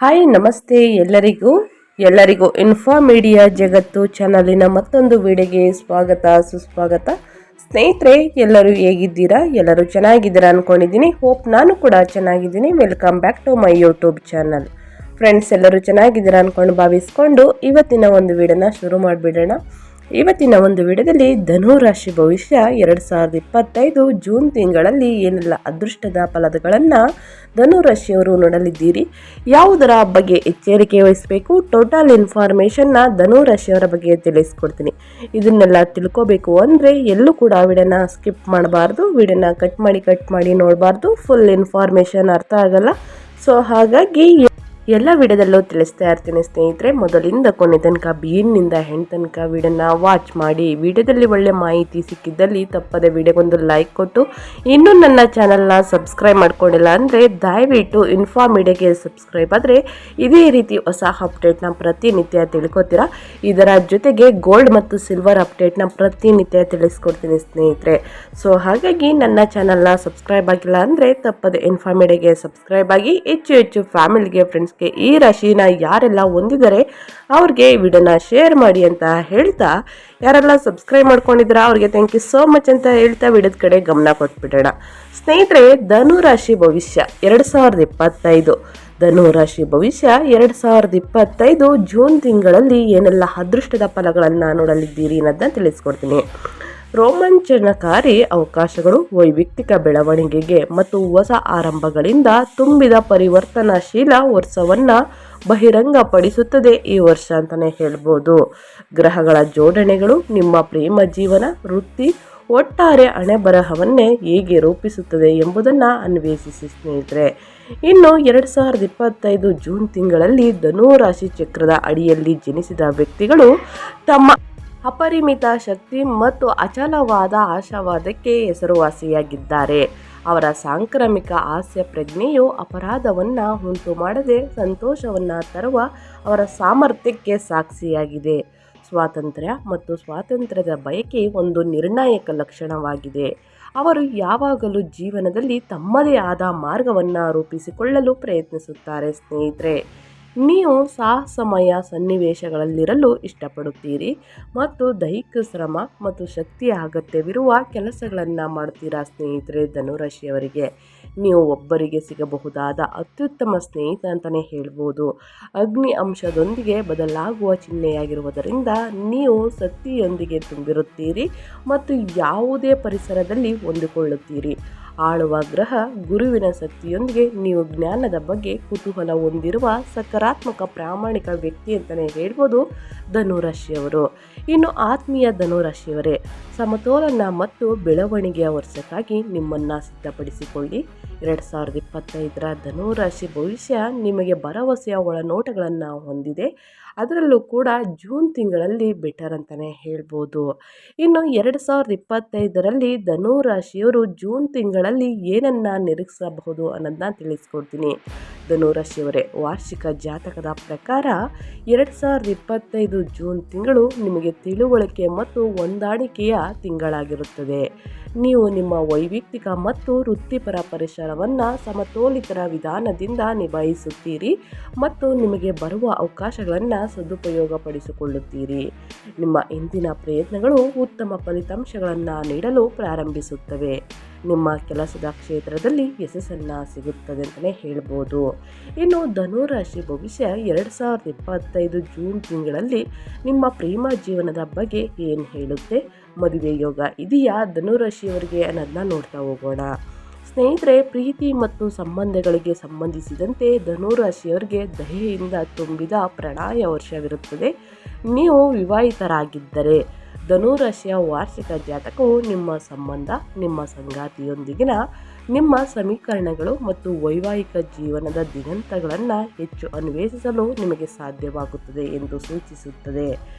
Hi ನಮಸ್ತೆ ಎಲ್ಲರಿಗೂ info media ಜಗತ್ತು ಚಾನಲಿನ ಮತ್ತೊಂದು ವಿಡಿಯೋಗೆ ಸ್ವಾಗತ ಸುಸ್ವಾಗತ. ಸ್ನೇಹಿತರೆ, ಎಲ್ಲರೂ ಹೇಗಿದ್ದೀರಾ? ಎಲ್ಲರೂ ಚೆನ್ನಾಗಿದ್ದೀರಾ ಅಂದ್ಕೊಂಡಿದ್ದೀನಿ. ಹೋಪ್ ನಾನು ಕೂಡ ಚೆನ್ನಾಗಿದ್ದೀನಿ. Welcome back to my YouTube channel. Friends, ಎಲ್ಲರೂ ಚೆನ್ನಾಗಿದ್ದೀರಾ ಅಂದ್ಕೊಂಡು ಭಾವಿಸ್ಕೊಂಡು ಇವತ್ತಿನ ಒಂದು ವಿಡಿಯೋನ ಶುರು ಮಾಡಿಬಿಡೋಣ. ಇವತ್ತಿನ ಒಂದು ವಿಡಿಯೋದಲ್ಲಿ ಧನು ರಾಶಿ ಭವಿಷ್ಯ 2025 ಜೂನ್ ತಿಂಗಳಲ್ಲಿ ಏನೆಲ್ಲ ಅದೃಷ್ಟದ ಫಲಗಳನ್ನು ಧನು ರಾಶಿಯವರು ನೋಡಲಿದ್ದೀರಿ, ಯಾವುದರ ಬಗ್ಗೆ ಎಚ್ಚರಿಕೆ ವಹಿಸಬೇಕು, ಟೋಟಲ್ ಇನ್ಫಾರ್ಮೇಷನ್ನ ಧನು ರಾಶಿಯವರ ಬಗ್ಗೆ ತಿಳಿಸ್ಕೊಡ್ತೀನಿ. ಇದನ್ನೆಲ್ಲ ತಿಳ್ಕೋಬೇಕು ಅಂದರೆ ಎಲ್ಲೂ ಕೂಡ ವಿಡಿಯೋನ ಸ್ಕಿಪ್ ಮಾಡಬಾರ್ದು, ವಿಡಿಯೋನ ಕಟ್ ಮಾಡಿ ನೋಡಬಾರ್ದು. ಫುಲ್ ಇನ್ಫಾರ್ಮೇಷನ್ ಅರ್ಥ ಆಗಲ್ಲ. ಸೊ ಹಾಗಾಗಿ ಎಲ್ಲ ವಿಡಿಯೋದಲ್ಲೂ ತಿಳಿಸ್ತಾ ಇರ್ತೀನಿ ಸ್ನೇಹಿತರೆ. ಮೊದಲಿಂದ ಕೊನೆ ತನಕ ಬಿಗಿನ್ನಿಂದ ಹೆಣ್ಣು ತನಕ ವಿಡಿಯೋನ ವಾಚ್ ಮಾಡಿ. ವಿಡಿಯೋದಲ್ಲಿ ಒಳ್ಳೆ ಮಾಹಿತಿ ಸಿಕ್ಕಿದ್ದಲ್ಲಿ ತಪ್ಪದೆ ವಿಡಿಯೋಗೊಂದು ಲೈಕ್ ಕೊಟ್ಟು, ಇನ್ನೂ ನನ್ನ ಚಾನಲ್ನ ಸಬ್ಸ್ಕ್ರೈಬ್ ಮಾಡ್ಕೊಂಡಿಲ್ಲ ಅಂದರೆ ದಯವಿಟ್ಟು ಇನ್ಫಾ ಮೀಡಿಯಾಗೆ ಸಬ್ಸ್ಕ್ರೈಬ್ ಆದರೆ ಇದೇ ರೀತಿ ಹೊಸ ಅಪ್ಡೇಟ್ನ ಪ್ರತಿನಿತ್ಯ ತಿಳ್ಕೊತೀರಾ. ಇದರ ಜೊತೆಗೆ ಗೋಲ್ಡ್ ಮತ್ತು ಸಿಲ್ವರ್ ಅಪ್ಡೇಟ್ನ ಪ್ರತಿನಿತ್ಯ ತಿಳಿಸ್ಕೊಡ್ತೀನಿ ಸ್ನೇಹಿತರೆ. ಸೊ ಹಾಗಾಗಿ ನನ್ನ ಚಾನಲ್ನ ಸಬ್ಸ್ಕ್ರೈಬ್ ಆಗಿಲ್ಲ ಅಂದರೆ ತಪ್ಪದೆ ಇನ್ಫಾ ಮೀಡಿಯಾಗೆ ಸಬ್ಸ್ಕ್ರೈಬ್ ಆಗಿ ಹೆಚ್ಚು ಫ್ಯಾಮಿಲಿಗೆ, ಫ್ರೆಂಡ್ಸ್ಗೆ ಈ ರಾಶಿನ ಯಾರೆಲ್ಲ ಹೊಂದಿದ್ದಾರೆ ಅವ್ರಿಗೆ ವಿಡಿಯೋನ ಶೇರ್ ಮಾಡಿ ಅಂತ ಹೇಳ್ತಾ, ಯಾರೆಲ್ಲ ಸಬ್ಸ್ಕ್ರೈಬ್ ಮಾಡ್ಕೊಂಡಿದ್ರ ಅವ್ರಿಗೆ ಥ್ಯಾಂಕ್ ಯು ಸೋ ಮಚ್ ಅಂತ ಹೇಳ್ತಾ ವಿಡಿಯೋದ ಕಡೆ ಗಮನ ಕೊಟ್ಬಿಡೋಣ. ಸ್ನೇಹಿತರೆ, ಧನು ರಾಶಿ ಭವಿಷ್ಯ 2025 ಧನು ರಾಶಿ ಭವಿಷ್ಯ 2025 ಜೂನ್ ತಿಂಗಳಲ್ಲಿ ಏನೆಲ್ಲ ಅದೃಷ್ಟದ ಫಲಗಳನ್ನು ನೋಡಲಿದ್ದೀರಿ ಅನ್ನೋದನ್ನ ತಿಳಿಸ್ಕೊಡ್ತೀನಿ. ರೋಮಾಂಚನಕಾರಿ ಅವಕಾಶಗಳು, ವೈಯಕ್ತಿಕ ಬೆಳವಣಿಗೆಗೆ ಮತ್ತು ಹೊಸ ಆರಂಭಗಳಿಂದ ತುಂಬಿದ ಪರಿವರ್ತನಾಶೀಲ ವರ್ಷವನ್ನು ಬಹಿರಂಗಪಡಿಸುತ್ತದೆ ಈ ವರ್ಷ ಅಂತಲೇ ಹೇಳ್ಬೋದು. ಗ್ರಹಗಳ ಜೋಡಣೆಗಳು ನಿಮ್ಮ ಪ್ರೇಮ ಜೀವನ, ವೃತ್ತಿ, ಒಟ್ಟಾರೆ ಹಣೆಬರಹವನ್ನೇ ಹೇಗೆ ರೂಪಿಸುತ್ತದೆ ಎಂಬುದನ್ನು ಅನ್ವೇಷಿಸಿ ಸ್ನೇಹಿತರೆ. ಇನ್ನು 2025 ಜೂನ್ ತಿಂಗಳಲ್ಲಿ ಧನು ರಾಶಿ ಚಕ್ರದ ಅಡಿಯಲ್ಲಿ ಜನಿಸಿದ ವ್ಯಕ್ತಿಗಳು ತಮ್ಮ ಅಪರಿಮಿತ ಶಕ್ತಿ ಮತ್ತು ಅಚಲವಾದ ಆಶಾವಾದಕ್ಕೆ ಹೆಸರುವಾಸಿಯಾಗಿದ್ದಾರೆ. ಅವರ ಸಾಂಕ್ರಾಮಿಕ ಹಾಸ್ಯ ಪ್ರಜ್ಞೆಯು ಅಪರಾಧವನ್ನು ಉಂಟು ಮಾಡದೆ ಸಂತೋಷವನ್ನು ತರುವ ಅವರ ಸಾಮರ್ಥ್ಯಕ್ಕೆ ಸಾಕ್ಷಿಯಾಗಿದೆ. ಸ್ವಾತಂತ್ರ್ಯ ಮತ್ತು ಸ್ವಾತಂತ್ರ್ಯದ ಬಯಕೆ ಒಂದು ನಿರ್ಣಾಯಕ ಲಕ್ಷಣವಾಗಿದೆ. ಅವರು ಯಾವಾಗಲೂ ಜೀವನದಲ್ಲಿ ತಮ್ಮದೇ ಆದ ಮಾರ್ಗವನ್ನು ರೂಪಿಸಿಕೊಳ್ಳಲು ಪ್ರಯತ್ನಿಸುತ್ತಾರೆ ಸ್ನೇಹಿತರೆ. ನೀವು ಸಾಹಸಮಯ ಸನ್ನಿವೇಶಗಳಲ್ಲಿರಲು ಇಷ್ಟಪಡುತ್ತೀರಿ ಮತ್ತು ದೈಹಿಕ ಶ್ರಮ ಮತ್ತು ಶಕ್ತಿಯ ಅಗತ್ಯವಿರುವ ಕೆಲಸಗಳನ್ನು ಮಾಡ್ತೀರಾ ಸ್ನೇಹಿತರೆ. ಧನುರಾಶಿಯವರಿಗೆ ನೀವು ಒಬ್ಬರಿಗೆ ಸಿಗಬಹುದಾದ ಅತ್ಯುತ್ತಮ ಸ್ನೇಹಿತ ಅಂತಲೇ ಹೇಳ್ಬೋದು. ಅಗ್ನಿ ಅಂಶದೊಂದಿಗೆ ಬದಲಾಗುವ ಚಿಹ್ನೆಯಾಗಿರುವುದರಿಂದ ನೀವು ಶಕ್ತಿಯೊಂದಿಗೆ ತುಂಬಿರುತ್ತೀರಿ ಮತ್ತು ಯಾವುದೇ ಪರಿಸರದಲ್ಲಿ ಹೊಂದಿಕೊಳ್ಳುತ್ತೀರಿ. ಆಳುವ ಗ್ರಹ ಗುರುವಿನ ಶಕ್ತಿಯೊಂದಿಗೆ ನೀವು ಜ್ಞಾನದ ಬಗ್ಗೆ ಕುತೂಹಲ ಹೊಂದಿರುವ ಸಕಾರಾತ್ಮಕ ಪ್ರಾಮಾಣಿಕ ವ್ಯಕ್ತಿ ಅಂತಲೇ ಹೇಳ್ಬೋದು ಧನುರಾಶಿಯವರು. ಇನ್ನು ಆತ್ಮೀಯ ಧನುರಾಶಿಯವರೇ, ಸಮತೋಲನ ಮತ್ತು ಬೆಳವಣಿಗೆಯ ವರ್ಷಕ್ಕಾಗಿ ನಿಮ್ಮನ್ನು ಸಿದ್ಧಪಡಿಸಿಕೊಳ್ಳಿ. 2025 ಧನುರಾಶಿ ಭವಿಷ್ಯ ನಿಮಗೆ ಭರವಸೆಯ ಒಳನೋಟಗಳನ್ನು ಹೊಂದಿದೆ. ಅದರಲ್ಲೂ ಕೂಡ ಜೂನ್ ತಿಂಗಳಲ್ಲಿ ಬೆಟರ್ ಅಂತಲೇ ಹೇಳ್ಬೋದು. ಇನ್ನು 2025ರಲ್ಲಿ ಧನು ರಾಶಿಯವರು ಜೂನ್ ತಿಂಗಳಲ್ಲಿ ಏನನ್ನ ನಿರೀಕ್ಷಿಸಬಹುದು ಅನ್ನೋದನ್ನ ತಿಳಿಸ್ಕೊಡ್ತೀನಿ. ಧನು ರಾಶಿಯವರೇ, ವಾರ್ಷಿಕ ಜಾತಕದ ಪ್ರಕಾರ 2025 ಜೂನ್ ತಿಂಗಳು ನಿಮಗೆ ತಿಳುವಳಿಕೆ ಮತ್ತು ಹೊಂದಾಣಿಕೆಯ ತಿಂಗಳಾಗಿರುತ್ತದೆ. ನೀವು ನಿಮ್ಮ ವೈಯಕ್ತಿಕ ಮತ್ತು ವೃತ್ತಿಪರ ಪರಿಸರವನ್ನು ಸಮತೋಲಿತರ ವಿಧಾನದಿಂದ ನಿಭಾಯಿಸುತ್ತೀರಿ ಮತ್ತು ನಿಮಗೆ ಬರುವ ಅವಕಾಶಗಳನ್ನು ಸದುಪಯೋಗಪಡಿಸಿಕೊಳ್ಳುತ್ತೀರಿ. ನಿಮ್ಮ ಇಂದಿನ ಪ್ರಯತ್ನಗಳು ಉತ್ತಮ ಫಲಿತಾಂಶಗಳನ್ನು ನೀಡಲು ಪ್ರಾರಂಭಿಸುತ್ತವೆ. ನಿಮ್ಮ ಕೆಲಸದ ಕ್ಷೇತ್ರದಲ್ಲಿ ಯಶಸ್ಸನ್ನು ಸಿಗುತ್ತದೆ ಅಂತಲೇ ಹೇಳ್ಬೋದು. ಇನ್ನು ಧನುರಾಶಿ ಭವಿಷ್ಯ 2025 ಜೂನ್ ತಿಂಗಳಲ್ಲಿ ನಿಮ್ಮ ಪ್ರೇಮ ಜೀವನದ ಬಗ್ಗೆ ಏನು ಹೇಳುತ್ತೆ, ಮದುವೆ ಯೋಗ ಇದೆಯಾ ಧನುರಾಶಿಯವರಿಗೆ ಅನ್ನೋದನ್ನ ನೋಡ್ತಾ ಹೋಗೋಣ. ಸ್ನೇಹಿತರೆ, ಪ್ರೀತಿ ಮತ್ತು ಸಂಬಂಧಗಳಿಗೆ ಸಂಬಂಧಿಸಿದಂತೆ ಧನುರಾಶಿಯವರಿಗೆ ದಯೆಯಿಂದ ತುಂಬಿದ ಪ್ರಣಯ ವರ್ಷವಿರುತ್ತದೆ. ನೀವು ವಿವಾಹಿತರಾಗಿದ್ದರೆ ಧನುರಾಶಿಯ ವಾರ್ಷಿಕ ಜಾತಕವು ನಿಮ್ಮ ಸಂಬಂಧ, ನಿಮ್ಮ ಸಂಗಾತಿಯೊಂದಿಗಿನ ನಿಮ್ಮ ಸಮೀಕರಣಗಳು ಮತ್ತು ವೈವಾಹಿಕ ಜೀವನದ ದಿಗಂತಗಳನ್ನು ಹೆಚ್ಚು ಅನ್ವೇಷಿಸಲು ನಿಮಗೆ ಸಾಧ್ಯವಾಗುತ್ತದೆ ಎಂದು ಸೂಚಿಸುತ್ತದೆ.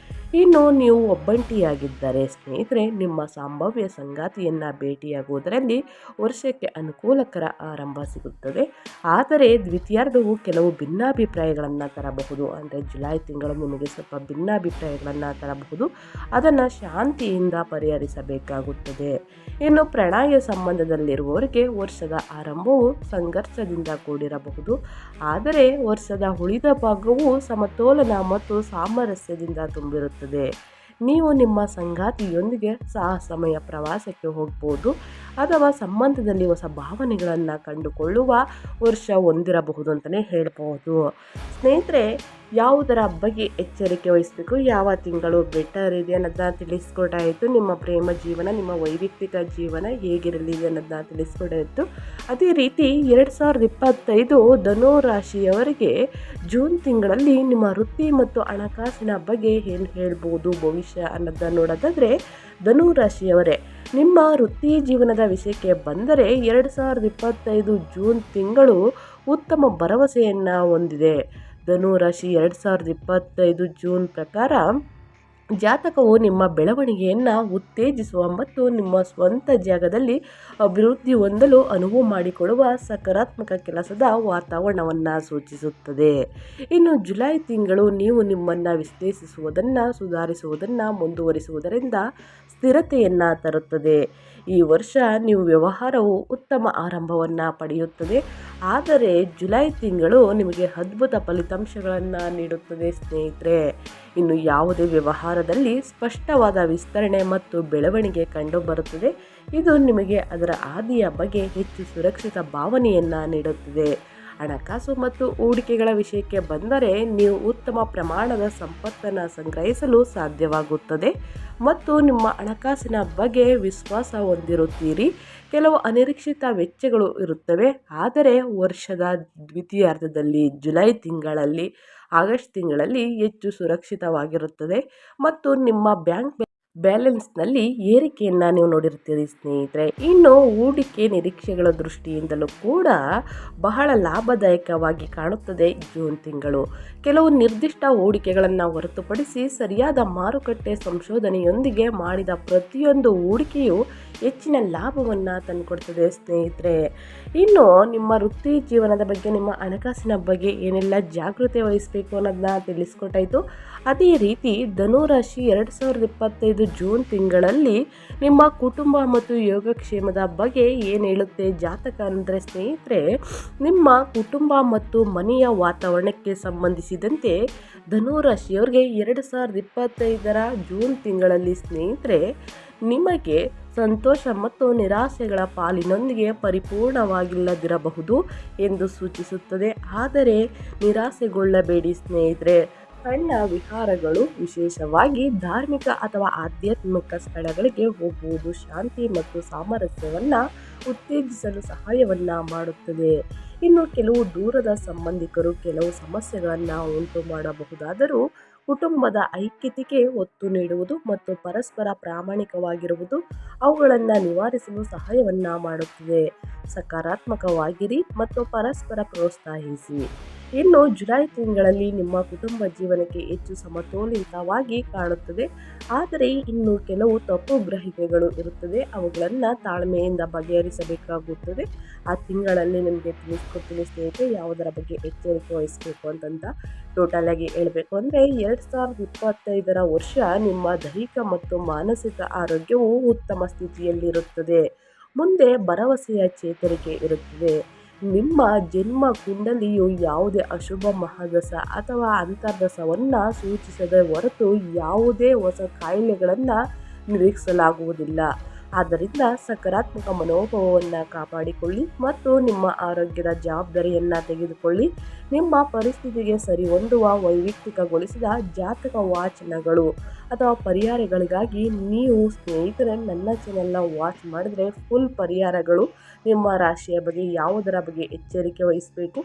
ಇನ್ನು ನೀವು ಒಬ್ಬಂಟಿಯಾಗಿದ್ದರೆ ಸ್ನೇಹಿತರೆ, ನಿಮ್ಮ ಸಂಭಾವ್ಯ ಸಂಗಾತಿಯನ್ನು ಭೇಟಿಯಾಗುವುದರಲ್ಲಿ ವರ್ಷಕ್ಕೆ ಅನುಕೂಲಕರ ಆರಂಭ ಸಿಗುತ್ತದೆ. ಆದರೆ ದ್ವಿತೀಯಾರ್ಧವು ಕೆಲವು ಭಿನ್ನಾಭಿಪ್ರಾಯಗಳನ್ನು ತರಬಹುದು. ಅಂದರೆ ಜುಲೈ ತಿಂಗಳು ನಿಮಗೆ ಸ್ವಲ್ಪ ಭಿನ್ನಾಭಿಪ್ರಾಯಗಳನ್ನು ತರಬಹುದು. ಅದನ್ನು ಶಾಂತಿಯಿಂದ ಪರಿಹರಿಸಬೇಕಾಗುತ್ತದೆ. ಇನ್ನು ಪ್ರಣಯ ಸಂಬಂಧದಲ್ಲಿರುವವರಿಗೆ ವರ್ಷದ ಆರಂಭವು ಸಂಘರ್ಷದಿಂದ ಕೂಡಿರಬಹುದು. ಆದರೆ ವರ್ಷದ ಉಳಿದ ಭಾಗವು ಸಮತೋಲನ ಮತ್ತು ಸಾಮರಸ್ಯದಿಂದ ತುಂಬಿರುತ್ತದೆ. ನೀವು ನಿಮ್ಮ ಸಂಗಾತಿಯೊಂದಿಗೆ ಸಾಹಸಮಯ ಪ್ರವಾಸಕ್ಕೆ ಹೋಗ್ಬೋದು ಅಥವಾ ಸಂಬಂಧದಲ್ಲಿ ಹೊಸ ಭಾವನೆಗಳನ್ನು ಕಂಡುಕೊಳ್ಳುವ ವರ್ಷ ಹೊಂದಿರಬಹುದು ಅಂತಲೇ ಹೇಳ್ಬೋದು. ಸ್ನೇಹಿತರೆ, ಯಾವುದರ ಬಗ್ಗೆ ಎಚ್ಚರಿಕೆ ವಹಿಸಬೇಕು, ಯಾವ ತಿಂಗಳು ಬೆಟರ್ ಇದೆ ಅನ್ನೋದನ್ನ ತಿಳಿಸ್ಕೊಟ್ಟಾಯಿತು. ನಿಮ್ಮ ಪ್ರೇಮ ಜೀವನ, ನಿಮ್ಮ ವೈಯಕ್ತಿಕ ಜೀವನ ಹೇಗಿರಲಿದೆ ಅನ್ನೋದನ್ನ ತಿಳಿಸ್ಕೊಟ್ಟಾಯಿತು. ಅದೇ ರೀತಿ 2025 ಧನು ರಾಶಿಯವರಿಗೆ ಜೂನ್ ತಿಂಗಳಲ್ಲಿ ನಿಮ್ಮ ವೃತ್ತಿ ಮತ್ತು ಹಣಕಾಸಿನ ಬಗ್ಗೆ ಏನು ಹೇಳ್ಬೋದು ಭವಿಷ್ಯ ಅನ್ನೋದನ್ನ ನೋಡೋದಾದರೆ, ಧನು ರಾಶಿಯವರೇ, ನಿಮ್ಮ ವೃತ್ತಿ ಜೀವನದ ವಿಷಯಕ್ಕೆ ಬಂದರೆ 2025 ಜೂನ್ ತಿಂಗಳು ಉತ್ತಮ ಭರವಸೆಯನ್ನು ಹೊಂದಿದೆ. ಧನು ರಾಶಿ 2025 ಜೂನ್ ಪ್ರಕಾರ ಜಾತಕವು ನಿಮ್ಮ ಬೆಳವಣಿಗೆಯನ್ನು ಉತ್ತೇಜಿಸುವ ಮತ್ತು ನಿಮ್ಮ ಸ್ವಂತ ಜಾಗದಲ್ಲಿ ಅಭಿವೃದ್ಧಿ ಹೊಂದಲು ಅನುವು ಮಾಡಿಕೊಡುವ ಸಕಾರಾತ್ಮಕ ಕೆಲಸದ ವಾತಾವರಣವನ್ನು ಸೂಚಿಸುತ್ತದೆ. ಇನ್ನು ಜುಲೈ ತಿಂಗಳು ನೀವು ನಿಮ್ಮನ್ನು ವಿಶ್ಲೇಷಿಸುವುದನ್ನು, ಸುಧಾರಿಸುವುದನ್ನು ಮುಂದುವರಿಸುವುದರಿಂದ ಸ್ಥಿರತೆಯನ್ನು ತರುತ್ತದೆ. ಈ ವರ್ಷ ನೀವು ವ್ಯವಹಾರವು ಉತ್ತಮ ಆರಂಭವನ್ನು ಪಡೆಯುತ್ತದೆ. ಆದರೆ ಜುಲೈ ತಿಂಗಳು ನಿಮಗೆ ಅದ್ಭುತ ಫಲಿತಾಂಶಗಳನ್ನು ನೀಡುತ್ತದೆ ಸ್ನೇಹಿತರೆ. ಇನ್ನು ಯಾವುದೇ ವ್ಯವಹಾರದಲ್ಲಿ ಸ್ಪಷ್ಟವಾದ ವಿಸ್ತರಣೆ ಮತ್ತು ಬೆಳವಣಿಗೆ ಕಂಡುಬರುತ್ತದೆ. ಇದು ನಿಮಗೆ ಅದರ ಹಾದಿಯ ಬಗ್ಗೆ ಹೆಚ್ಚು ಸುರಕ್ಷಿತ ಭಾವನೆಯನ್ನು ನೀಡುತ್ತದೆ. ಹಣಕಾಸು ಮತ್ತು ಹೂಡಿಕೆಗಳ ವಿಷಯಕ್ಕೆ ಬಂದರೆ ನೀವು ಉತ್ತಮ ಪ್ರಮಾಣದ ಸಂಪತ್ತನ್ನು ಸಂಗ್ರಹಿಸಲು ಸಾಧ್ಯವಾಗುತ್ತದೆ ಮತ್ತು ನಿಮ್ಮ ಹಣಕಾಸಿನ ಬಗ್ಗೆ ವಿಶ್ವಾಸ ಹೊಂದಿರುತ್ತೀರಿ. ಕೆಲವು ಅನಿರೀಕ್ಷಿತ ವೆಚ್ಚಗಳು ಇರುತ್ತವೆ, ಆದರೆ ವರ್ಷದ ದ್ವಿತೀಯಾರ್ಧದಲ್ಲಿ ಜುಲೈ ತಿಂಗಳಲ್ಲಿ, ಆಗಸ್ಟ್ ತಿಂಗಳಲ್ಲಿ ಹೆಚ್ಚು ಸುರಕ್ಷಿತವಾಗಿರುತ್ತದೆ ಮತ್ತು ನಿಮ್ಮ ಬ್ಯಾಂಕ್ ಬ್ಯಾಲೆನ್ಸ್ನಲ್ಲಿ ಏರಿಕೆಯನ್ನು ನೀವು ನೋಡಿರ್ತೀರಿ ಸ್ನೇಹಿತರೆ. ಇನ್ನು ಹೂಡಿಕೆ ನಿರೀಕ್ಷೆಗಳ ದೃಷ್ಟಿಯಿಂದಲೂ ಕೂಡ ಬಹಳ ಲಾಭದಾಯಕವಾಗಿ ಕಾಣುತ್ತದೆ ಜೂನ್ ತಿಂಗಳು. ಕೆಲವು ನಿರ್ದಿಷ್ಟ ಹೂಡಿಕೆಗಳನ್ನು ಹೊರತುಪಡಿಸಿ ಸರಿಯಾದ ಮಾರುಕಟ್ಟೆ ಸಂಶೋಧನೆಯೊಂದಿಗೆ ಮಾಡಿದ ಪ್ರತಿಯೊಂದು ಹೂಡಿಕೆಯು ಹೆಚ್ಚಿನ ಲಾಭವನ್ನು ತಂದುಕೊಡ್ತದೆ ಸ್ನೇಹಿತರೆ. ಇನ್ನು ನಿಮ್ಮ ವೃತ್ತಿ ಜೀವನದ ಬಗ್ಗೆ, ನಿಮ್ಮ ಹಣಕಾಸಿನ ಬಗ್ಗೆ ಏನೆಲ್ಲ ಜಾಗೃತಿ ವಹಿಸಬೇಕು ಅನ್ನೋದನ್ನ ತಿಳಿಸ್ಕೊಟ್ಟಾಯಿತು. ಅದೇ ರೀತಿ ಧನುರಾಶಿ 2025 ಜೂನ್ ತಿಂಗಳಲ್ಲಿ ನಿಮ್ಮ ಕುಟುಂಬ ಮತ್ತು ಯೋಗಕ್ಷೇಮದ ಬಗ್ಗೆ ಏನು ಹೇಳುತ್ತೆ ಜಾತಕ ಅಂದರೆ ಸ್ನೇಹಿತರೆ, ನಿಮ್ಮ ಕುಟುಂಬ ಮತ್ತು ಮನೆಯ ವಾತಾವರಣಕ್ಕೆ ಸಂಬಂಧಿಸಿದಂತೆ ಧನುರಾಶಿಯವರಿಗೆ 2025 ಜೂನ್ ತಿಂಗಳಲ್ಲಿ ಸ್ನೇಹಿತರೆ ನಿಮಗೆ ಸಂತೋಷ ಮತ್ತು ನಿರಾಸೆಗಳ ಪಾಲಿನೊಂದಿಗೆ ಪರಿಪೂರ್ಣವಾಗಿಲ್ಲದಿರಬಹುದು ಎಂದು ಸೂಚಿಸುತ್ತದೆ. ಆದರೆ ನಿರಾಸೆಗೊಳ್ಳಬೇಡಿ ಸ್ನೇಹಿತರೆ. ಸಣ್ಣ ವಿಹಾರಗಳು, ವಿಶೇಷವಾಗಿ ಧಾರ್ಮಿಕ ಅಥವಾ ಆಧ್ಯಾತ್ಮಿಕ ಸ್ಥಳಗಳಿಗೆ ಹೋಗುವುದು ಶಾಂತಿ ಮತ್ತು ಸಾಮರಸ್ಯವನ್ನು ಉತ್ತೇಜಿಸಲು ಸಹಾಯವನ್ನು ಮಾಡುತ್ತದೆ. ಇನ್ನು ಕೆಲವು ದೂರದ ಸಂಬಂಧಿಕರು ಕೆಲವು ಸಮಸ್ಯೆಗಳನ್ನು ಉಂಟು ಮಾಡಬಹುದಾದರೂ ಕುಟುಂಬದ ಐಕ್ಯತೆಗೆ ಒತ್ತು ನೀಡುವುದು ಮತ್ತು ಪರಸ್ಪರ ಪ್ರಾಮಾಣಿಕವಾಗಿರುವುದು ಅವುಗಳನ್ನು ನಿವಾರಿಸಲು ಸಹಾಯವನ್ನು ಮಾಡುತ್ತದೆ. ಸಕಾರಾತ್ಮಕವಾಗಿರಿ ಮತ್ತು ಪರಸ್ಪರ ಪ್ರೋತ್ಸಾಹಿಸಿ. ಇನ್ನು ಜುಲೈ ತಿಂಗಳಲ್ಲಿ ನಿಮ್ಮ ಕುಟುಂಬ ಜೀವನಕ್ಕೆ ಹೆಚ್ಚು ಸಮತೋಲಿತವಾಗಿ ಕಾಣುತ್ತದೆ. ಆದರೆ ಇನ್ನು ಕೆಲವು ತಪ್ಪು ಗ್ರಹಿಕೆಗಳು ಇರುತ್ತದೆ, ಅವುಗಳನ್ನು ತಾಳ್ಮೆಯಿಂದ ಬಗೆಹರಿಸಬೇಕಾಗುತ್ತದೆ. ಆ ತಿಂಗಳಲ್ಲಿ ನಿಮಗೆ ತಿಳಿಸ್ಕೊಡ್ತೀನಿ ಸ್ನೇಹಿತರೆ ಯಾವುದರ ಬಗ್ಗೆ ಎಚ್ಚರಿಕೆ ವಹಿಸಬೇಕು ಅಂತಂತ. ಟೋಟಲ್ ಆಗಿ ಹೇಳಬೇಕು ಅಂದರೆ 2025 ವರ್ಷ ನಿಮ್ಮ ದೈಹಿಕ ಮತ್ತು ಮಾನಸಿಕ ಆರೋಗ್ಯವು ಉತ್ತಮ ಸ್ಥಿತಿಯಲ್ಲಿರುತ್ತದೆ. ಮುಂದೆ ಭರವಸೆಯ ಚೇತರಿಕೆ ಇರುತ್ತದೆ. ನಿಮ್ಮ ಜನ್ಮ ಕುಂಡಲಿಯು ಯಾವುದೇ ಅಶುಭ ಮಹಾದಶ ಅಥವಾ ಅಂತರ್ದಶವನ್ನು ಸೂಚಿಸದ ಹೊರತು ಯಾವುದೇ ಹೊಸ ಕಾಯಿಲೆಗಳನ್ನು ನಿರೀಕ್ಷಿಸಲಾಗುವುದಿಲ್ಲ. ಆದ್ದರಿಂದ ಸಕಾರಾತ್ಮಕ ಮನೋಭಾವವನ್ನು ಕಾಪಾಡಿಕೊಳ್ಳಿ ಮತ್ತು ನಿಮ್ಮ ಆರೋಗ್ಯದ ಜವಾಬ್ದಾರಿಯನ್ನು ತೆಗೆದುಕೊಳ್ಳಿ. ನಿಮ್ಮ ಪರಿಸ್ಥಿತಿಗೆ ಸರಿಹೊಂದುವ ವೈಯಕ್ತಿಕಗೊಳಿಸಿದ ಜಾತಕ ವಾಚನಗಳು ಅಥವಾ ಪರಿಹಾರಗಳಿಗಾಗಿ ನೀವು ಸ್ನೇಹಿತರೆ ನನ್ನ ಚಾನೆಲ್ನ ವಾಚ್ ಮಾಡಿದರೆ ಫುಲ್ ಪರಿಹಾರಗಳು ನಿಮ್ಮ ರಾಶಿಯ ಬಗ್ಗೆ ಯಾವುದರ ಬಗ್ಗೆ ಎಚ್ಚರಿಕೆ ವಹಿಸಬೇಕು,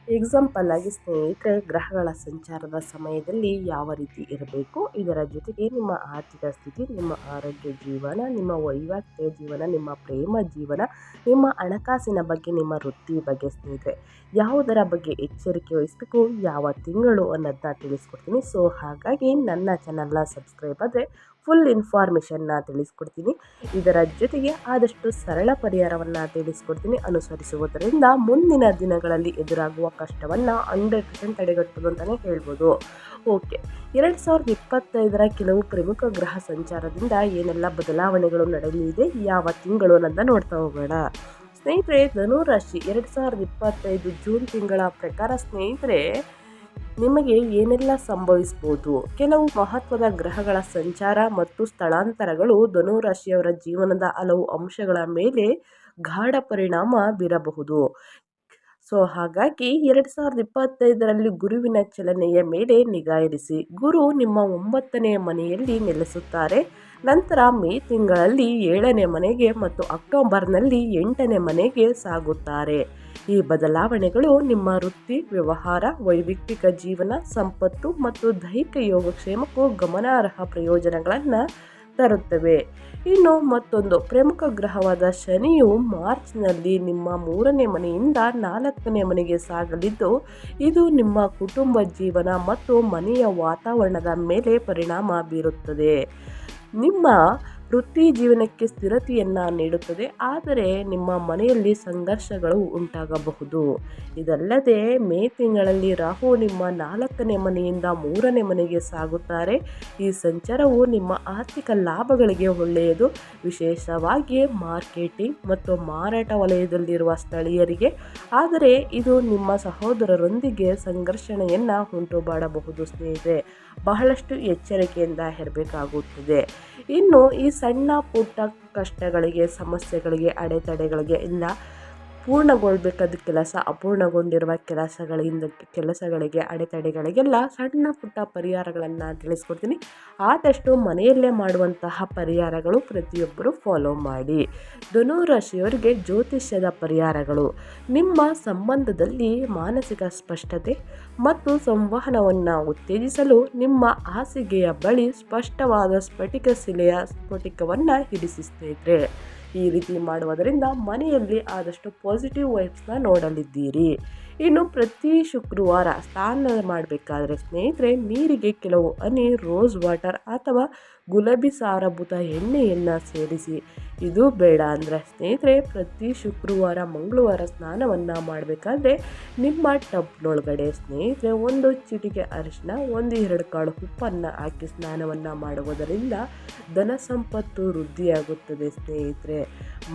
ಎಕ್ಸಾಂಪಲ್ ಆಗಿ ಸ್ನೇಹಿತರೆ, ಗ್ರಹಗಳ ಸಂಚಾರದ ಸಮಯದಲ್ಲಿ ಯಾವ ರೀತಿ ಇರಬೇಕು, ಇದರ ಜೊತೆಗೆ ನಿಮ್ಮ ಆರ್ಥಿಕ ಸ್ಥಿತಿ, ನಿಮ್ಮ ಆರೋಗ್ಯ ಜೀವನ, ನಿಮ್ಮ ವೈವಾಹಿಕ ಜೀವನ, ನಿಮ್ಮ ಪ್ರೇಮ ಜೀವನ, ನಿಮ್ಮ ಹಣಕಾಸಿನ ಬಗ್ಗೆ, ನಿಮ್ಮ ವೃತ್ತಿ ಬಗ್ಗೆ ಸ್ನೇಹಿತರೆ ಯಾವುದರ ಬಗ್ಗೆ ಎಚ್ಚರಿಕೆ ವಹಿಸಬೇಕು, ಯಾವ ತಿಂಗಳು ಅನ್ನೋದನ್ನ ತಿಳಿಸ್ಕೊಡ್ತೀನಿ. ಸೊ ಹಾಗಾಗಿ ನನ್ನ ಚಾನಲ್ನ ಸಬ್ಸ್ಕ್ರೈಬ್ ಆದರೆ ಫುಲ್ ಇನ್ಫಾರ್ಮೇಷನ್ನ ತಿಳಿಸ್ಕೊಡ್ತೀನಿ. ಇದರ ಜೊತೆಗೆ ಆದಷ್ಟು ಸರಳ ಪರಿಹಾರವನ್ನು ತಿಳಿಸ್ಕೊಡ್ತೀನಿ. ಅನುಸರಿಸುವುದರಿಂದ ಮುಂದಿನ ದಿನಗಳಲ್ಲಿ ಎದುರಾಗುವ ಕಷ್ಟವನ್ನು 100% ತಡೆಗಟ್ಟಬಹುದು ಅಂತಲೇ ಹೇಳ್ಬೋದು. ಓಕೆ, 2025ರ ಕೆಲವು ಪ್ರಮುಖ ಗ್ರಹ ಸಂಚಾರದಿಂದ ಏನೆಲ್ಲ ಬದಲಾವಣೆಗಳು ನಡೆಯಲಿದೆ, ಯಾವ ತಿಂಗಳು ಅನ್ನೋದನ್ನ ನೋಡ್ತಾ ಹೋಗೋಣ. ಸ್ನೇಹಿತರೆ, ಧನುರಾಶಿ 2025 ಜೂನ್ ತಿಂಗಳ ಪ್ರಕಾರ ಸ್ನೇಹಿತರೆ ನಿಮಗೆ ಏನೆಲ್ಲ ಸಂಭವಿಸ್ಬೋದು. ಕೆಲವು ಮಹತ್ವದ ಗ್ರಹಗಳ ಸಂಚಾರ ಮತ್ತು ಸ್ಥಳಾಂತರಗಳು ಧನುರಾಶಿಯವರ ಜೀವನದ ಹಲವು ಅಂಶಗಳ ಮೇಲೆ ಗಾಢ ಪರಿಣಾಮ ಬೀರಬಹುದು. ಸೊ ಹಾಗಾಗಿ 2025ರಲ್ಲಿ ಗುರುವಿನ ಚಲನೆಯ ಮೇಲೆ ನಿಗಾ ಇರಿಸಿ. ಗುರು ನಿಮ್ಮ 9ನೇ ಮನೆಯಲ್ಲಿ ನೆಲೆಸುತ್ತಾರೆ. ನಂತರ ಮೇ ತಿಂಗಳಲ್ಲಿ 7ನೇ ಮನೆಗೆ ಮತ್ತು ಅಕ್ಟೋಬರ್ನಲ್ಲಿ 8ನೇ ಮನೆಗೆ ಸಾಗುತ್ತಾರೆ. ಈ ಬದಲಾವಣೆಗಳು ನಿಮ್ಮ ವೃತ್ತಿ, ವ್ಯವಹಾರ, ವೈಯಕ್ತಿಕ ಜೀವನ, ಸಂಪತ್ತು ಮತ್ತು ದೈಹಿಕ ಯೋಗಕ್ಷೇಮಕ್ಕೂ ಗಮನಾರ್ಹ ಪ್ರಯೋಜನಗಳನ್ನು ತರುತ್ತವೆ. ಇನ್ನು ಮತ್ತೊಂದು ಪ್ರಮುಖ ಗ್ರಹವಾದ ಶನಿಯು ಮಾರ್ಚ್ನಲ್ಲಿ ನಿಮ್ಮ 3ನೇ ಮನೆಯಿಂದ 4ನೇ ಮನೆಗೆ ಸಾಗಲಿದ್ದು, ಇದು ನಿಮ್ಮ ಕುಟುಂಬ ಜೀವನ ಮತ್ತು ಮನೆಯ ವಾತಾವರಣದ ಮೇಲೆ ಪರಿಣಾಮ ಬೀರುತ್ತದೆ. ನಿಮ್ಮ ವೃತ್ತಿ ಜೀವನಕ್ಕೆ ಸ್ಥಿರತೆಯನ್ನು ನೀಡುತ್ತದೆ, ಆದರೆ ನಿಮ್ಮ ಮನೆಯಲ್ಲಿ ಸಂಘರ್ಷಗಳು ಉಂಟಾಗಬಹುದು. ಇದಲ್ಲದೆ ಮೇ ತಿಂಗಳಲ್ಲಿ ರಾಹು ನಿಮ್ಮ 4ನೇ ಮನೆಯಿಂದ 3ನೇ ಮನೆಗೆ ಸಾಗುತ್ತಾರೆ. ಈ ಸಂಚಾರವು ನಿಮ್ಮ ಆರ್ಥಿಕ ಲಾಭಗಳಿಗೆ ಒಳ್ಳೆಯದು, ವಿಶೇಷವಾಗಿ ಮಾರ್ಕೆಟಿಂಗ್ ಮತ್ತು ಮಾರಾಟ ವಲಯದಲ್ಲಿರುವ ಸ್ಥಳೀಯರಿಗೆ. ಆದರೆ ಇದು ನಿಮ್ಮ ಸಹೋದರರೊಂದಿಗೆ ಸಂಘರ್ಷಣೆಯನ್ನು ಉಂಟು ಮಾಡಬಹುದು. ಸ್ನೇಹಿತರೆ, ಬಹಳಷ್ಟು ಎಚ್ಚರಿಕೆಯಿಂದ ಇರಬೇಕಾಗುತ್ತದೆ. ಇನ್ನು ಈ ಸಣ್ಣ ಪುಟ್ಟ ಕಷ್ಟಗಳಿಗೆ, ಸಮಸ್ಯೆಗಳಿಗೆ, ಅಡೆತಡೆಗಳಿಗೆ ಇಲ್ಲ ಪೂರ್ಣಗೊಳ್ಬೇಕಾದ ಕೆಲಸ ಅಪೂರ್ಣಗೊಂಡಿರುವ ಕೆಲಸಗಳಿಗೆ, ಅಡೆತಡೆಗಳಿಗೆಲ್ಲ ಸಣ್ಣ ಪುಟ್ಟ ಪರಿಹಾರಗಳನ್ನು ತಿಳಿಸ್ಕೊಡ್ತೀನಿ. ಆದಷ್ಟು ಮನೆಯಲ್ಲೇ ಮಾಡುವಂತಹ ಪರಿಹಾರಗಳು ಪ್ರತಿಯೊಬ್ಬರು ಫಾಲೋ ಮಾಡಿ. ಧನುರಾಶಿಯವರಿಗೆ ಜ್ಯೋತಿಷ್ಯದ ಪರಿಹಾರಗಳು. ನಿಮ್ಮ ಸಂಬಂಧದಲ್ಲಿ ಮಾನಸಿಕ ಸ್ಪಷ್ಟತೆ ಮತ್ತು ಸಂವಹನವನ್ನು ಉತ್ತೇಜಿಸಲು ನಿಮ್ಮ ಹಾಸಿಗೆಯ ಬಳಿ ಸ್ಪಷ್ಟವಾದ ಸ್ಫಟಿಕ ಶಿಲೆಯ ಸ್ಫಟಿಕವನ್ನು ಇರಿಸಿ ಸ್ನೇಹಿತರೆ. ಈ ರೀತಿ ಮಾಡುವುದರಿಂದ ಮನೆಯಲ್ಲಿ ಆದಷ್ಟು ಪಾಸಿಟಿವ್ ವೈಬ್ಸ್ನ ನೋಡಲಿದ್ದೀರಿ. ಇನ್ನು ಪ್ರತಿ ಶುಕ್ರವಾರ ಸ್ನಾನ ಮಾಡಬೇಕಾದ್ರೆ ಸ್ನೇಹಿತರೆ ನೀರಿಗೆ ಕೆಲವು ಹನಿ ರೋಸ್ ವಾಟರ್ ಅಥವಾ ಗುಲಾಬಿ ಸಾರಭೂತ ಎಣ್ಣೆಯನ್ನು ಸೇರಿಸಿ. ಇದು ಬೇಡ ಅಂದರೆ ಸ್ನೇಹಿತರೆ ಪ್ರತಿ ಶುಕ್ರವಾರ, ಮಂಗಳವಾರ ಸ್ನಾನವನ್ನು ಮಾಡಬೇಕಾದ್ರೆ ನಿಮ್ಮ ಟಬ್ನೊಳಗಡೆ ಸ್ನೇಹಿತರೆ 1 ಚಿಟಿಕೆ ಅರಿಶಿನ, 1-2 ಕಾಳು ಉಪ್ಪನ್ನು ಹಾಕಿ ಸ್ನಾನವನ್ನು ಮಾಡುವುದರಿಂದ ಧನ ಸಂಪತ್ತು ವೃದ್ಧಿಯಾಗುತ್ತದೆ. ಸ್ನೇಹಿತರೆ,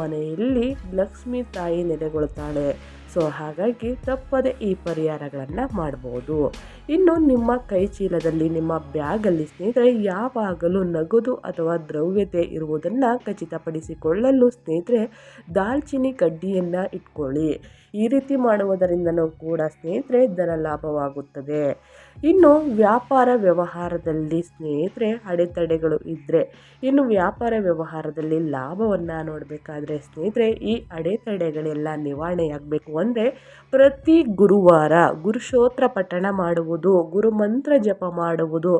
ಮನೆಯಲ್ಲಿ ಲಕ್ಷ್ಮೀ ತಾಯಿ ನೆಲೆಗೊಳ್ತಾಳೆ. ಸೊ ಹಾಗಾಗಿ ತಪ್ಪದೆ ಈ ಪರಿಹಾರಗಳನ್ನು ಮಾಡ್ಬೋದು. ಇನ್ನು ನಿಮ್ಮ ಕೈ ಚೀಲದಲ್ಲಿ, ನಿಮ್ಮ ಬ್ಯಾಗಲ್ಲಿ ಸ್ನೇಹಿತರೆ ಯಾವಾಗಲೂ ನಗದು ಅಥವಾ ದ್ರವ್ಯತೆ ಇರುವುದನ್ನು ಖಚಿತಪಡಿಸಿಕೊಳ್ಳಲು ಸ್ನೇಹಿತರೆ ದಾಲ್ಚಿನ್ನಿ ಕಡ್ಡಿಯನ್ನು ಇಟ್ಕೊಳ್ಳಿ. ಈ ರೀತಿ ಮಾಡುವುದರಿಂದನೂ ಕೂಡ ಸ್ನೇಹಿತರೆ ಧನ ಲಾಭವಾಗುತ್ತದೆ. ಇನ್ನು ವ್ಯಾಪಾರ ವ್ಯವಹಾರದಲ್ಲಿ ಸ್ನೇಹಿತರೆ ಅಡೆತಡೆಗಳು ಇದ್ದರೆ, ಇನ್ನು ವ್ಯಾಪಾರ ವ್ಯವಹಾರದಲ್ಲಿ ಲಾಭವನ್ನು ನೋಡಬೇಕಾದ್ರೆ ಸ್ನೇಹಿತರೆ ಈ ಅಡೆತಡೆಗಳೆಲ್ಲ ನಿವಾರಣೆಯಾಗಬೇಕು ಅಂದರೆ ಪ್ರತಿ ಗುರುವಾರ ಗುರುಶೋತ್ರ ಪಠಣ ಮಾಡುವುದು, ಗುರುಮಂತ್ರ ಜಪ ಮಾಡುವುದು.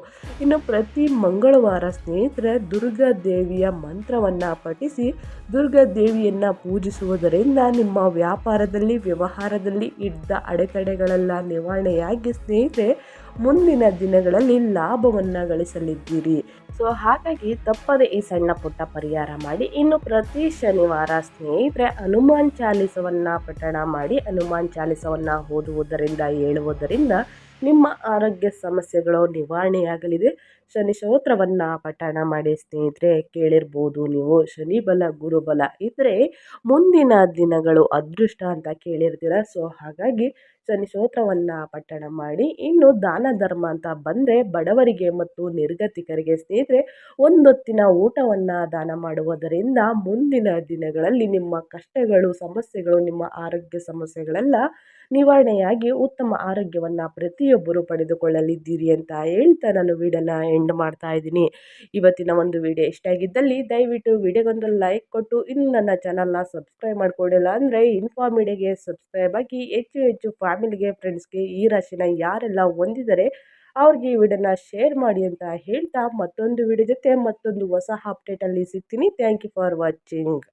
ಇನ್ನು ಪ್ರತಿ ಮಂಗಳವಾರ ಸ್ನೇಹಿತರೆ ದುರ್ಗಾದೇವಿಯ ಮಂತ್ರವನ್ನು ಪಠಿಸಿ ದುರ್ಗಾದೇವಿಯನ್ನು ಪೂಜಿಸುವುದರಿಂದ ನಿಮ್ಮ ವ್ಯಾಪಾರದಲ್ಲಿ, ವ್ಯವಹಾರದಲ್ಲಿ ಇದ್ದ ಅಡೆತಡೆಗಳೆಲ್ಲ ನಿವಾರಣೆಯಾಗಿ ಸ್ನೇಹಿತರೆ ಮುಂದಿನ ದಿನಗಳಲ್ಲಿ ಲಾಭವನ್ನು ಗಳಿಸಲಿದ್ದೀರಿ. ಸೊ ಹಾಗಾಗಿ ತಪ್ಪದೆ ಈ ಸಣ್ಣ ಪುಟ್ಟ ಪರಿಹಾರ ಮಾಡಿ. ಇನ್ನು ಪ್ರತಿ ಶನಿವಾರ ಸ್ನೇಹಿತರೆ ಹನುಮಾನ್ ಚಾಲಿಸವನ್ನು ಪಠಣ ಮಾಡಿ, ಹನುಮಾನ್ ಚಾಲಿಸವನ್ನು ಓದುವುದರಿಂದ, ಹೇಳುವುದರಿಂದ ನಿಮ್ಮ ಆರೋಗ್ಯ ಸಮಸ್ಯೆಗಳು ನಿವಾರಣೆಯಾಗಲಿದೆ. ಶನಿ ಸ್ತೋತ್ರವನ್ನು ಪಠಣ ಮಾಡಿ ಸ್ನೇಹಿತರೆ. ಕೇಳಿರ್ಬೋದು ನೀವು, ಶನಿ ಬಲ ಗುರುಬಲ ಇದ್ದರೆ ಮುಂದಿನ ದಿನಗಳು ಅದೃಷ್ಟ ಅಂತ ಕೇಳಿರ್ತೀರ. ಸೊ ಹಾಗಾಗಿ ಶನಿ ಸ್ತೋತ್ರವನ್ನು ಪಠಣ ಮಾಡಿ. ಇನ್ನು ದಾನ ಧರ್ಮ ಅಂತ ಬಂದರೆ ಬಡವರಿಗೆ ಮತ್ತು ನಿರ್ಗತಿಕರಿಗೆ ಸ್ನೇಹಿತರೆ ಒಂದೊತ್ತಿನ ಊಟವನ್ನು ದಾನ ಮಾಡುವುದರಿಂದ ಮುಂದಿನ ದಿನಗಳಲ್ಲಿ ನಿಮ್ಮ ಕಷ್ಟಗಳು, ಸಮಸ್ಯೆಗಳು, ನಿಮ್ಮ ಆರೋಗ್ಯ ಸಮಸ್ಯೆಗಳೆಲ್ಲ ನಿವಾರಣೆಯಾಗಿ ಉತ್ತಮ ಆರೋಗ್ಯವನ್ನು ಪ್ರತಿಯೊಬ್ಬರು ಪಡೆದುಕೊಳ್ಳಲಿದ್ದೀರಿ ಅಂತ ಹೇಳ್ತಾ ನಾನು ವಿಡಿಯೋನ ಎಂಡ್ ಮಾಡ್ತಾ ಇದ್ದೀನಿ. ಇವತ್ತಿನ ಒಂದು ವಿಡಿಯೋ ಇಷ್ಟ ಆಗಿದ್ದಲ್ಲಿ ದಯವಿಟ್ಟು ವಿಡಿಯೋಗೊಂದು ಲೈಕ್ ಕೊಟ್ಟು ಇನ್ನು ನನ್ನ ಚಾನಲ್ನ ಸಬ್ಸ್ಕ್ರೈಬ್ ಮಾಡ್ಕೊಂಡಿಲ್ಲ ಅಂದರೆ ಇನ್ಫಾರ್ಮಿಡಿಯಾಗೆ ಸಬ್ಸ್ಕ್ರೈಬ್ ಆಗಿ ಹೆಚ್ಚು ಹೆಚ್ಚು ಫ್ಯಾಮಿಲಿಗೆ ಫ್ರೆಂಡ್ಸ್ಗೆ ಈ ರಾಶಿನ ಯಾರೆಲ್ಲ ಹೊಂದಿದ್ದಾರೆ ಅವ್ರಿಗೆ ಈ ವಿಡಿಯೋನ ಶೇರ್ ಮಾಡಿ ಅಂತ ಹೇಳ್ತಾ ಮತ್ತೊಂದು ವಿಡಿಯೋ ಜೊತೆ ಮತ್ತೊಂದು ಹೊಸ ಅಪ್ಡೇಟಲ್ಲಿ ಸಿಗ್ತೀನಿ. Thank you for watching.